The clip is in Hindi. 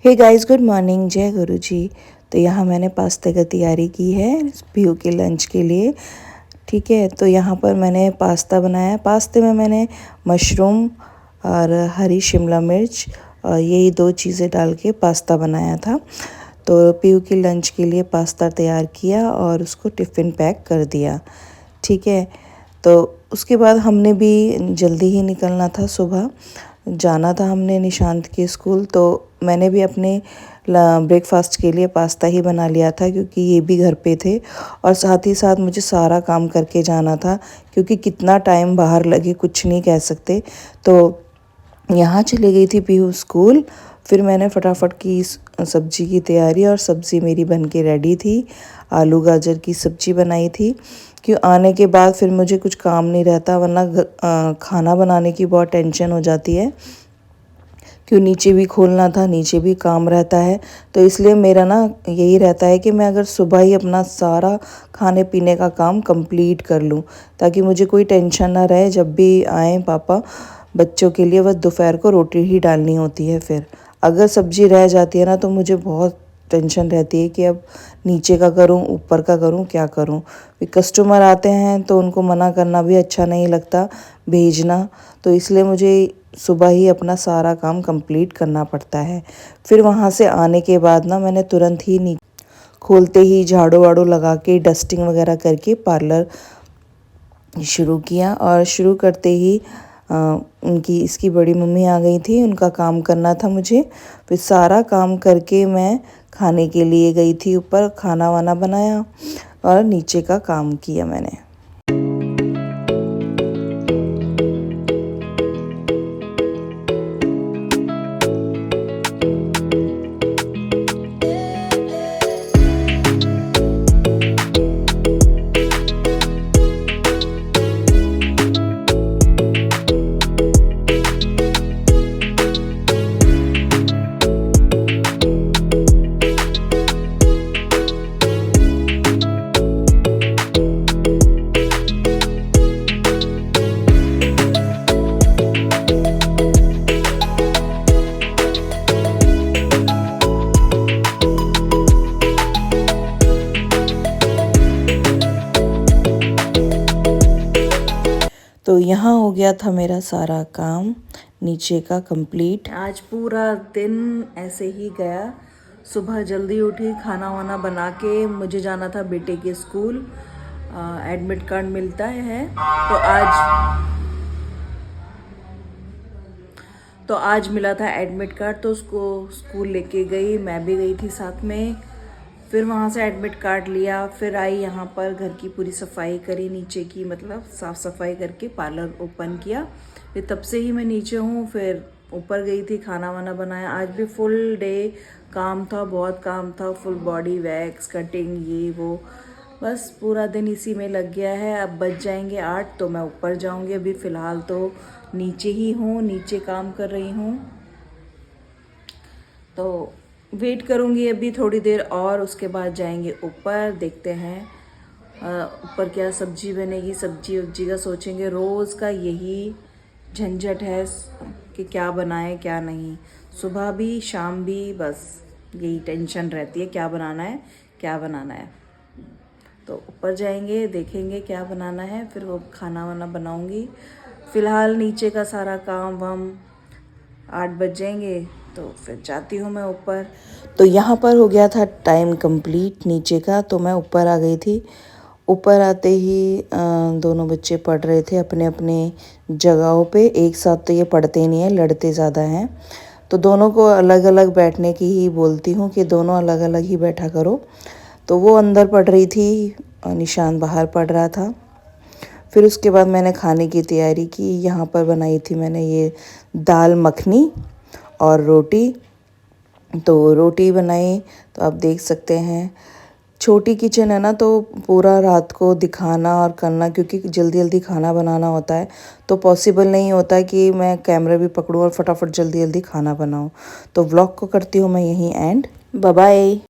हे गाइस, गुड मॉर्निंग, जय गुरु जी। तो यहाँ मैंने पास्ता का तैयारी की है पीहू के लंच के लिए। ठीक है, तो यहाँ पर मैंने पास्ता बनाया। पास्ते में मैंने मशरूम और हरी शिमला मिर्च और यही दो चीज़ें डाल के पास्ता बनाया था। तो पीहू के लंच के लिए पास्ता तैयार किया और उसको टिफ़िन पैक कर दिया। ठीक है, तो उसके बाद हमने भी जल्दी ही निकलना था, सुबह जाना था हमने निशांत के स्कूल। तो मैंने भी अपने ब्रेकफास्ट के लिए पास्ता ही बना लिया था, क्योंकि ये भी घर पे थे और साथ ही साथ मुझे सारा काम करके जाना था, क्योंकि कितना टाइम बाहर लगे कुछ नहीं कह सकते। तो यहाँ चली गई थी पीहू स्कूल। फिर मैंने फटाफट की सब्जी की तैयारी, और सब्ज़ी मेरी बन के रेडी थी। आलू गाजर की सब्ज़ी बनाई थी। क्यों आने के बाद फिर मुझे कुछ काम नहीं रहता, वरना खाना बनाने की बहुत टेंशन हो जाती है। क्यों नीचे भी खोलना था, नीचे भी काम रहता है। तो इसलिए मेरा ना यही रहता है कि मैं अगर सुबह ही अपना सारा खाने पीने का काम कंप्लीट कर लूँ, ताकि मुझे कोई टेंशन ना रहे। जब भी आए पापा बच्चों के लिए, बस दोपहर को रोटी ही डालनी होती है। फिर अगर सब्जी रह जाती है ना, तो मुझे बहुत टेंशन रहती है कि अब नीचे का करूं, ऊपर का करूं, क्या करूं। कस्टमर आते हैं तो उनको मना करना भी अच्छा नहीं लगता, भेजना। तो इसलिए मुझे सुबह ही अपना सारा काम कंप्लीट करना पड़ता है। फिर वहाँ से आने के बाद ना मैंने तुरंत ही खोलते ही झाड़ू वाड़ू लगा के डस्टिंग वगैरह करके पार्लर शुरू किया। और शुरू करते ही उनकी इसकी बड़ी मम्मी आ गई थी, उनका काम करना था मुझे। फिर सारा काम करके मैं खाने के लिए गई थी ऊपर, खाना वाना बनाया और नीचे का काम किया मैंने। तो यहाँ हो गया था मेरा सारा काम नीचे का कंप्लीट। आज पूरा दिन ऐसे ही गया। सुबह जल्दी उठी, खाना वाना बना के मुझे जाना था बेटे के स्कूल। एडमिट कार्ड मिलता है। तो आज मिला था एडमिट कार्ड, तो उसको स्कूल लेके गई, मैं भी गई थी साथ में। फिर वहाँ से एडमिट कार्ड लिया, फिर आई यहाँ पर घर की पूरी सफाई करी, नीचे की मतलब साफ़ सफाई करके पार्लर ओपन किया। फिर तब से ही मैं नीचे हूँ। फिर ऊपर गई थी, खाना वाना बनाया। आज भी फुल डे काम था, बहुत काम था। फुल बॉडी वैक्स, कटिंग, ये वो, बस पूरा दिन इसी में लग गया है। अब बज जाएंगे 8 तो मैं ऊपर जाऊँगी। अभी फ़िलहाल तो नीचे ही हूँ, नीचे काम कर रही हूँ। तो वेट करूँगी अभी थोड़ी देर और, उसके बाद जाएंगे ऊपर। देखते हैं ऊपर क्या सब्जी बनेगी। सब्जी वब्जी का सोचेंगे। रोज़ का यही झंझट है कि क्या बनाएं क्या नहीं। सुबह भी शाम भी बस यही टेंशन रहती है, क्या बनाना है क्या बनाना है। तो ऊपर जाएंगे, देखेंगे क्या बनाना है, फिर वो खाना वाना बनाऊँगी। फ़िलहाल नीचे का सारा काम वाम 8 बज जाएंगे, तो फिर जाती हूँ मैं ऊपर। तो यहाँ पर हो गया था टाइम कंप्लीट नीचे का, तो मैं ऊपर आ गई थी। ऊपर आते ही दोनों बच्चे पढ़ रहे थे अपने अपने जगहों पे। एक साथ तो ये पढ़ते नहीं है, लड़ते ज़्यादा हैं। तो दोनों को अलग अलग बैठने की ही बोलती हूँ कि दोनों अलग अलग ही बैठा करो। तो वो अंदर पढ़ रही थी और निशान बाहर पढ़ रहा था। फिर उसके बाद मैंने खाने की तैयारी की। यहाँ पर बनाई थी मैंने ये दाल मखनी और रोटी। तो रोटी बनाई, तो आप देख सकते हैं छोटी किचन है ना, तो पूरा रात को दिखाना और करना, क्योंकि जल्दी जल्दी खाना बनाना होता है। तो पॉसिबल नहीं होता कि मैं कैमरा भी पकड़ूं और फटाफट जल्दी जल्दी खाना बनाऊं। तो व्लॉग को करती हूँ मैं यहीं एंड। Bye bye.